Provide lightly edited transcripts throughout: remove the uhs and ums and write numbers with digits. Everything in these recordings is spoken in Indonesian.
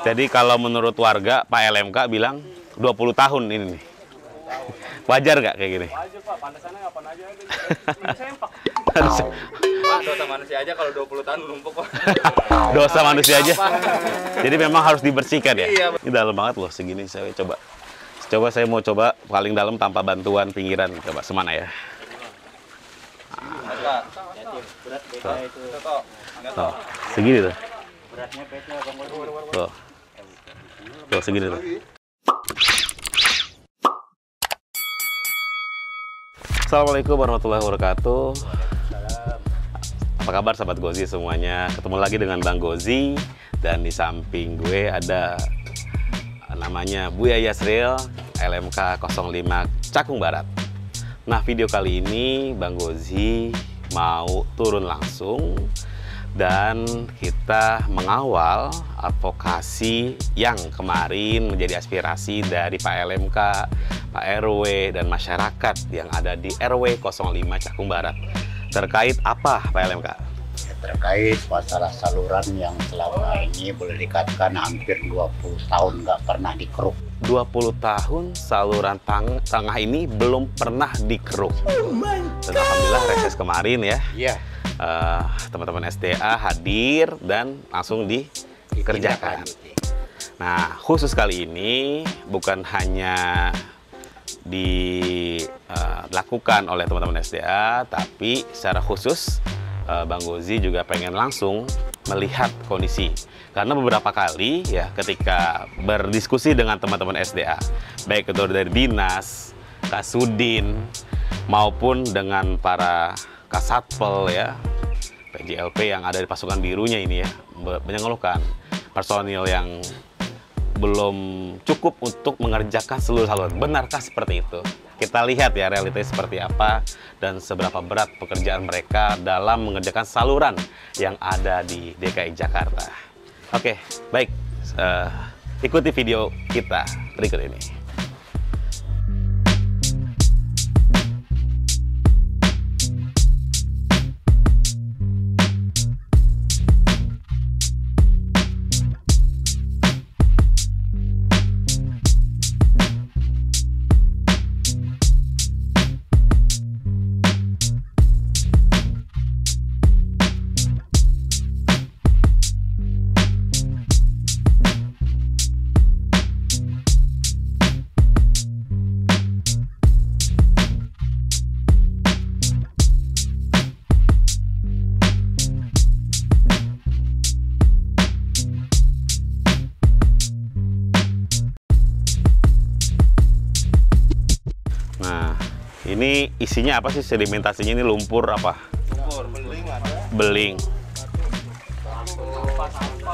Jadi kalau menurut warga, Pak LMK bilang 20 tahun ini nih. Wajar nggak kayak gini? Wajar Pak, pantesannya kapan aja. Sempak. Pak, dosa manusia aja kalau 20 tahun numpuk Pak. Dosa manusia aja. Jadi memang harus dibersihkan ya? Iya. Ini dalam banget loh segini, saya coba. Saya mau coba paling dalam tanpa bantuan pinggiran. Coba semana ya? Berat beda itu. Tuh, segini tuh. Beratnya beda Bang. Tuh. Tuh, segini tuh. Assalamualaikum warahmatullahi wabarakatuh. Apa kabar sahabat Gozi semuanya? Ketemu lagi dengan Bang Gozi. Dan di samping gue ada namanya Buya Yasril, LMK 05 Cakung Barat. Nah, video kali ini Bang Gozi mau turun langsung dan kita mengawal advokasi yang kemarin menjadi aspirasi dari Pak LMK, Pak RW, dan masyarakat yang ada di RW 05 Cakung Barat. Terkait apa Pak LMK? Terkait masalah saluran yang selama ini boleh dikatakan hampir 20 tahun nggak pernah dikeruk. 20 tahun saluran tengah ini belum pernah dikeruk. Dan alhamdulillah reses kemarin ya. Iya. Teman-teman SDA hadir dan langsung dikerjakan. Nah, khusus kali ini bukan hanya dilakukan oleh teman-teman SDA, tapi secara khusus Bang Gozi juga pengen langsung melihat kondisi. Karena beberapa kali ya ketika berdiskusi dengan teman-teman SDA, baik itu dari Dinas, Kasudin, maupun dengan para Kasatpel ya, PJLP yang ada di pasukan birunya ini ya, mengeluhkan personil yang belum cukup untuk mengerjakan seluruh saluran. Benarkah seperti itu? Kita lihat ya realitanya seperti apa dan seberapa berat pekerjaan mereka dalam mengerjakan saluran yang ada di DKI Jakarta. Oke, baik. Ikuti video kita berikut ini. Nah, ini isinya apa sih sedimentasinya? Ini lumpur apa? Lumpur, Beling.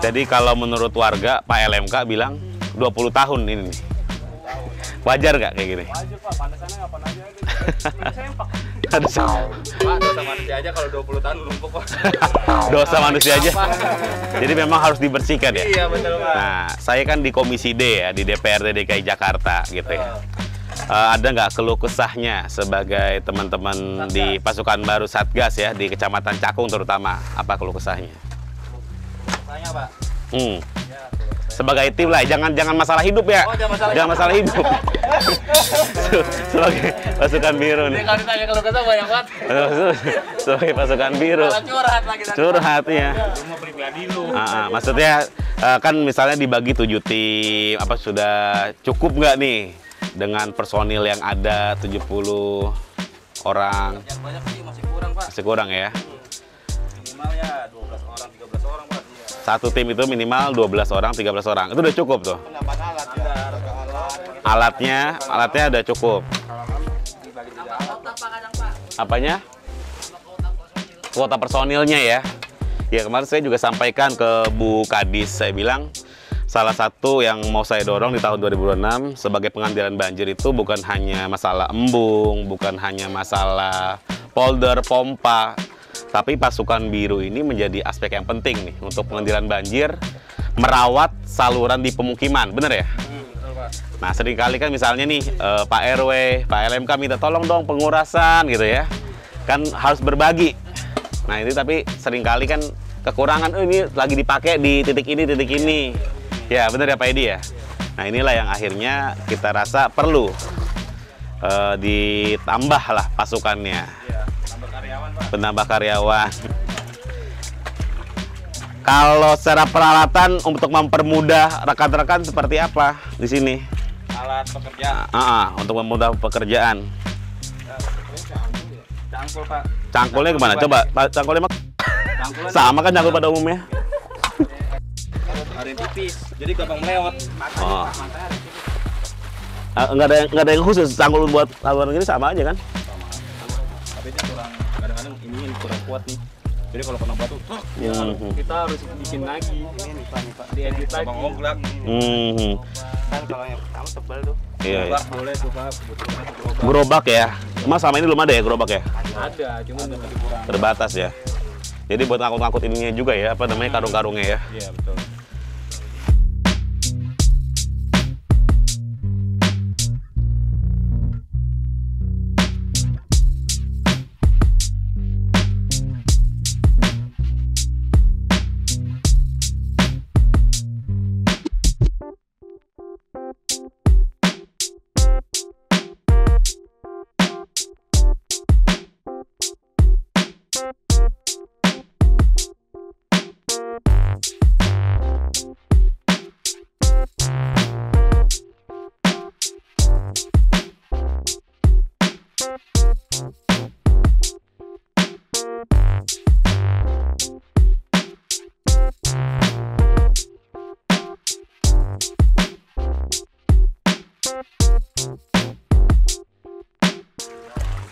Jadi kalau menurut warga, Pak LMK bilang 20 tahun ini nih. Wajar nggak kayak gini? Wajar Pak, pantesannya kapan aja. Sempak. Pak, dosa manusia aja kalau 20 tahun numpuk Pak. Dosa manusia aja. Jadi memang harus dibersihkan ya? Iya, betul Pak. Nah, saya kan di Komisi D ya, di DPRD DKI Jakarta gitu ya. Ada nggak keluh kesahnya sebagai teman-teman di pasukan baru Satgas ya, di Kecamatan Cakung terutama? Apa keluh kesahnya? Tanya Pak. Sebagai tim lah, jangan masalah hidup ya. Oh, jangan masalah hidup. Sebagai pasukan biru nih. Kalau ditanya kalau kesah banyak banget. Sebagai pasukan biru. Curhat lagi. Curhat ya. Rumah pribadi lu. Maksudnya kan misalnya dibagi 7 tim, apa sudah cukup nggak nih dengan personil yang ada 70 orang? Yang banyak sih masih kurang Pak. Masih kurang ya. Minimal ya 12 orang, 13 orang Pak. Satu tim itu minimal 12 orang, 13 orang. Itu udah cukup tuh. Pendapat alat ya. Alatnya udah cukup. Apanya? Kuota personilnya ya. Ya kemarin saya juga sampaikan ke Bu Kadis, saya bilang salah satu yang mau saya dorong di tahun 2026 sebagai pengambilan banjir itu bukan hanya masalah embung, bukan hanya masalah polder, pompa, tapi pasukan biru ini menjadi aspek yang penting nih untuk pengendalian banjir, merawat saluran di pemukiman, bener ya? Nah, seringkali kan misalnya nih Pak RW, Pak LMK minta tolong dong pengurasan gitu ya. Kan harus berbagi. Nah, ini tapi seringkali kan kekurangan, ini lagi dipakai di titik ini, Ya benar ya Pak Edi ya. Nah inilah yang akhirnya kita rasa perlu ditambah lah pasukannya. Iya, nambah karyawan Pak. Penambah karyawan. Kalau secara peralatan untuk mempermudah rekan-rekan seperti apa di sini? Alat pekerjaan. Untuk mempermudah pekerjaan. Cangkul Pak. Cangkulnya gimana? Coba Pak, cangkulnya Cangkulan sama kan cangkul pada umumnya? ada yang tipis, jadi gampang melewat. Oh. Nggak ada yang khusus, cangkul buat saluran ini sama aja kan? Tapi ini kurang, kadang-kadang ini kurang kuat nih. Jadi kalau kena batu, Kita harus bikin lagi. Ini nih Pak. Diedit lagi. bang oglak. Kan kalau yang pertama tebal tuh. Iya, iya. Oglak boleh tuh Pak, kebetulan gerobak. Gerobak ya? Mas sama ini belum ada ya gerobak ya? Ada, cuma Tapi kurang. Terbatas ya? Jadi buat ngangkut-ngangkut ininya juga ya, apa namanya karung-karungnya ya? Iya betul.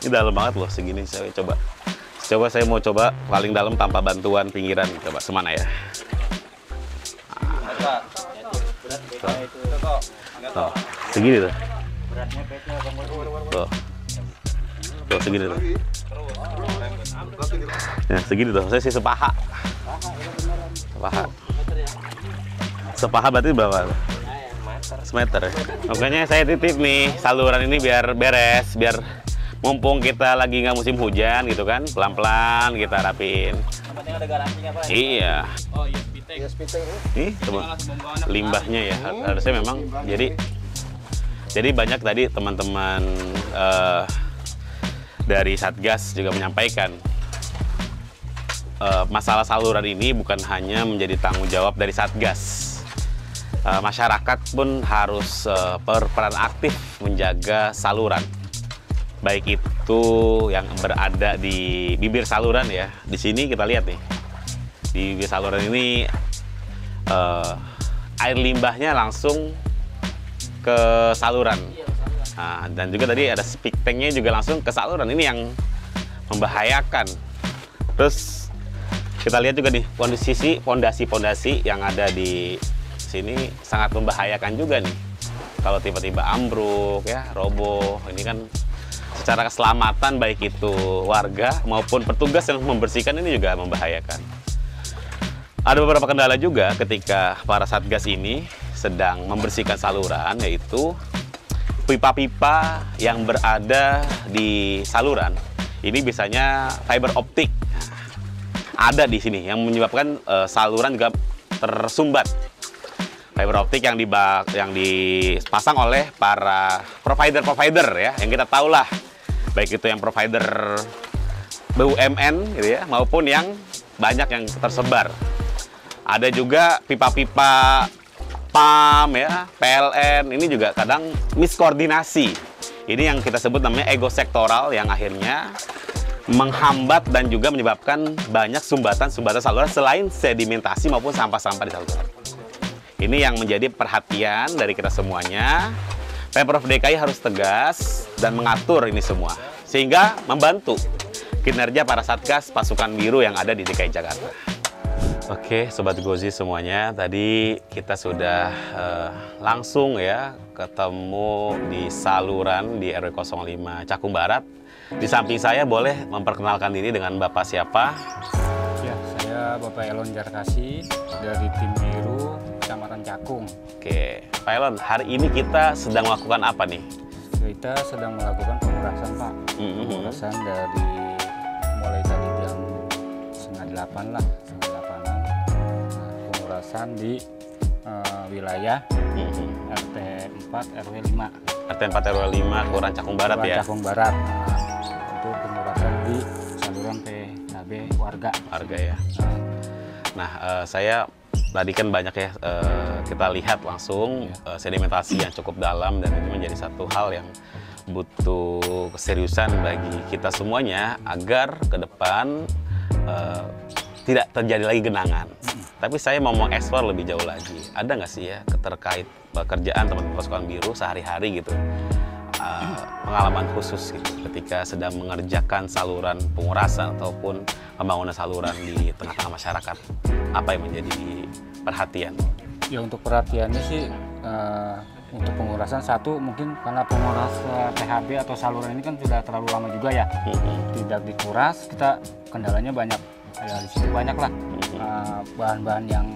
Ini dalam banget loh segini, saya coba saya mau coba paling dalam tanpa bantuan pinggiran, coba semana ya? Pak, berat beda itu kok. Enggak Tuh, tahu. segini tuh, beratnya beda Bang Bos. tuh segini tuh, ya segini tuh, saya sih sepaha, sepaha berarti berapa? Semeter ya. Makanya saya titip nih saluran ini biar beres, biar mumpung kita lagi nggak musim hujan gitu kan, pelan-pelan kita rapiin. Yang ada garansinya Pak. Iya. Oh iya, Spitek. Nih teman limbahnya ya harusnya memang jadi banyak tadi teman-teman dari Satgas juga menyampaikan masalah saluran ini bukan hanya menjadi tanggung jawab dari Satgas. Masyarakat pun harus berperan aktif menjaga saluran, baik itu yang berada di bibir saluran ya. Di sini kita lihat nih, di bibir saluran ini air limbahnya langsung ke saluran. Nah, dan juga tadi ada speak tanknya juga langsung ke saluran. Ini yang membahayakan. Terus kita lihat juga nih kondisi fondasi-fondasi yang ada di sini sangat membahayakan juga nih. Kalau tiba-tiba ambruk ya, roboh, ini kan secara keselamatan baik itu warga maupun petugas yang membersihkan ini juga membahayakan. Ada beberapa kendala juga ketika para Satgas ini sedang membersihkan saluran, yaitu pipa-pipa yang berada di saluran ini biasanya fiber optik ada di sini yang menyebabkan saluran juga tersumbat. Fiber optik yang dipasang oleh para provider ya, yang kita tahu lah, baik itu yang provider BUMN gitu ya, maupun yang banyak yang tersebar. Ada juga pipa-pipa PAM ya, PLN, ini juga kadang miskoordinasi. Ini yang kita sebut namanya ego sektoral yang akhirnya menghambat dan juga menyebabkan banyak sumbatan-sumbatan saluran selain sedimentasi maupun sampah-sampah di saluran. Ini yang menjadi perhatian dari kita semuanya. Pemprov DKI harus tegas dan mengatur ini semua, sehingga membantu kinerja para Satgas pasukan biru yang ada di DKI Jakarta. Oke, Sobat Gozi semuanya, tadi kita sudah langsung ya ketemu di saluran di RW 05 Cakung Barat. Di samping saya boleh memperkenalkan diri dengan Bapak siapa? Ya, saya Bapak Elon Jarkasi dari tim biru Kecamatan Cakung. Oke, Pak Elon, hari ini kita sedang melakukan apa nih? Kita sedang melakukan pengurasan, Pak. Pengurasan dari mulai tadi jam 7:30 lah, 7:30-an. Nah, pengurasan di wilayah RT 4 RW 5. RT 4 RW 5 Kelurahan Cakung Barat ya. Cakung Barat. Untuk pengurasan di saluran PHB warga. Warga ya. Nah, saya tadi kan banyak ya kita lihat langsung sedimentasi yang cukup dalam, dan ini menjadi satu hal yang butuh keseriusan bagi kita semuanya agar ke depan tidak terjadi lagi genangan. Tapi saya mau mengeksplor lebih jauh lagi. Ada nggak sih ya terkait pekerjaan teman-teman pasukan biru sehari-hari gitu, pengalaman khusus gitu ketika sedang mengerjakan saluran pengurasan ataupun pembangunan saluran di tengah-tengah masyarakat? Apa yang menjadi perhatian? Ya, untuk perhatiannya sih untuk pengurasan, satu mungkin karena penguras PHB atau saluran ini kan sudah terlalu lama juga ya, tidak dikuras, kita kendalanya banyak ya, di situ banyak lah bahan-bahan yang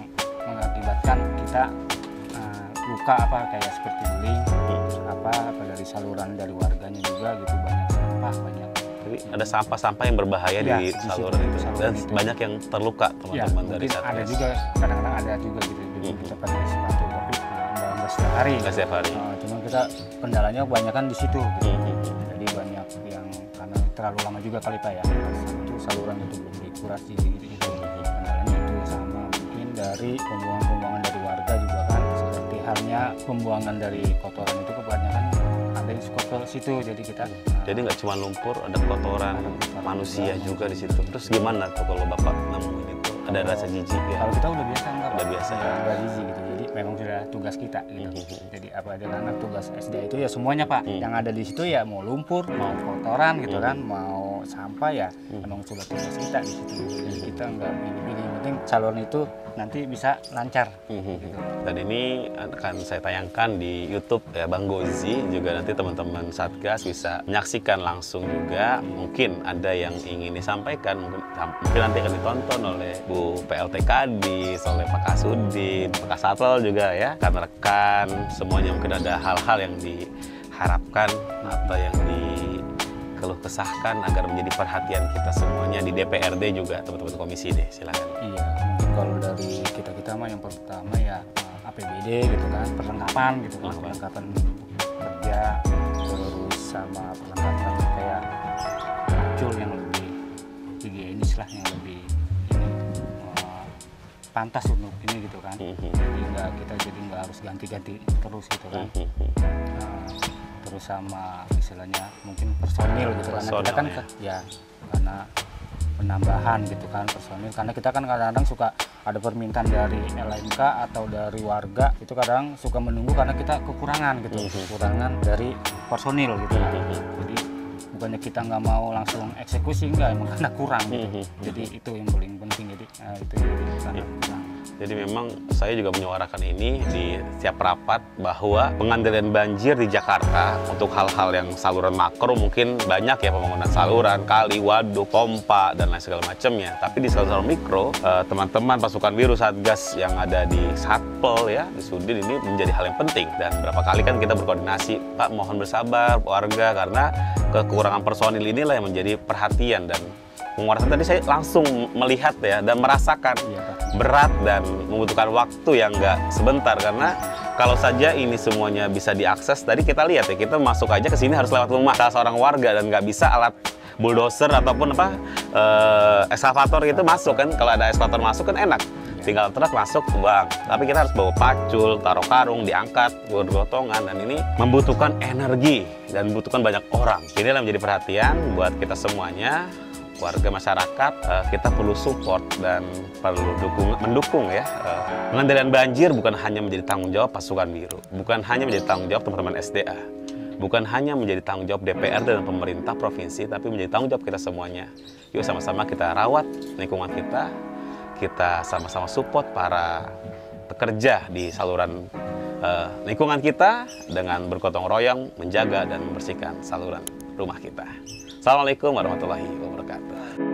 mengakibatkan kita luka kayak seperti beling, apa dari saluran dari warganya juga gitu, banyak sampah banyak. Jadi ada sampah-sampah yang berbahaya Ya, di saluran itu, dan banyak yang terluka teman-teman dari mungkin Satgas. ada juga, kadang-kadang ada juga gitu, jadi kita pakai sepatu tapi nggak setiap hari. Nggak setiap hari. Cuma kita kendalanya banyak kan di situ gitu. Jadi banyak yang karena terlalu lama juga kali Pak ya, itu saluran itu belum dikuras gitu. Kendalanya itu, sama mungkin dari pembuangan dari warga juga kan, seperti halnya pembuangan dari kotoran itu kebanyakan ada yang suka ke situ, jadi kita Jadi nggak cuma lumpur, ada kotoran manusia juga di situ. Terus gimana tuh kalau Bapak nemuin itu? Ada rasa jijik ya? kalau kita udah biasa enggak Udah biasa ya? Udah jijik gitu, jadi memang sudah tugas kita gitu. Jadi apa aja anak tugas SDA itu ya semuanya Pak, yang ada di situ ya mau lumpur, mau kotoran gitu kan, mau sampah ya memang sudah tugas kita di situ. Jadi kita nggak pilih-pilih, yang penting saluran itu nanti bisa lancar gitu. Dan ini akan saya tayangkan di YouTube ya Bang Gozi, juga nanti teman-teman Satgas bisa menyaksikan langsung juga. Mungkin ada yang ingin disampaikan, mungkin nanti akan ditonton oleh Bu PLT Kadis, oleh Pak Kasudin, Pak Kasatpol juga ya, rekan-rekan semuanya. Mungkin ada hal-hal yang diharapkan atau yang dikeluh kesahkan agar menjadi perhatian kita semuanya di DPRD juga, teman-teman komisi deh, silakan. Iya, mungkin kalau dari kita mah yang pertama ya APBD gitu kan, perlengkapan gitu kan, perlengkapan kerja, terus sama perlengkapan kayak muncul yang lebih higienis lah, yang lebih pantas untuk ini gitu kan. Jadi nggak harus ganti-ganti terus gitu kan. Terus sama istilahnya mungkin personil gitu, karena kita kan ya karena penambahan gitu kan personil, karena kita kan kadang-kadang suka ada permintaan dari LMK atau dari warga, itu kadang suka menunggu karena kita kekurangan gitu, kekurangan dari personil gitu kan. Jadi bukannya kita nggak mau langsung eksekusi, enggak, emang karena kurang gitu. Jadi itu yang paling penting, jadi itu karena kurang. Jadi memang saya juga menyuarakan ini di setiap rapat, bahwa pengendalian banjir di Jakarta untuk hal-hal yang saluran makro mungkin banyak ya, pembangunan saluran, kali, waduk, pompa, dan lain segala macamnya. Tapi di saluran mikro, teman-teman pasukan biru Satgas yang ada di Satpol ya, di Sudin, ini menjadi hal yang penting. Dan berapa kali kan kita berkoordinasi, Pak mohon bersabar warga, karena kekurangan personil inilah yang menjadi perhatian. Dan pengurasan tadi saya langsung melihat ya dan merasakan berat dan membutuhkan waktu yang nggak sebentar, karena kalau saja ini semuanya bisa diakses, tadi kita lihat ya, kita masuk aja ke sini harus lewat rumah salah seorang warga dan nggak bisa alat bulldozer ataupun ekskavator gitu masuk kan. Kalau ada ekskavator masuk kan enak, tinggal truk masuk buang, tapi kita harus bawa pacul, taruh karung, diangkat, bergotongan, dan ini membutuhkan energi dan membutuhkan banyak orang. Inilah yang menjadi perhatian buat kita semuanya, warga masyarakat. Kita perlu support dan perlu mendukung ya. Pengendalian banjir bukan hanya menjadi tanggung jawab pasukan biru, bukan hanya menjadi tanggung jawab teman-teman SDA, bukan hanya menjadi tanggung jawab DPRD dan pemerintah provinsi, tapi menjadi tanggung jawab kita semuanya. Yuk sama-sama kita rawat lingkungan kita sama-sama support para pekerja di saluran lingkungan kita dengan bergotong royong menjaga dan membersihkan saluran rumah kita. Assalamualaikum warahmatullahi wabarakatuh.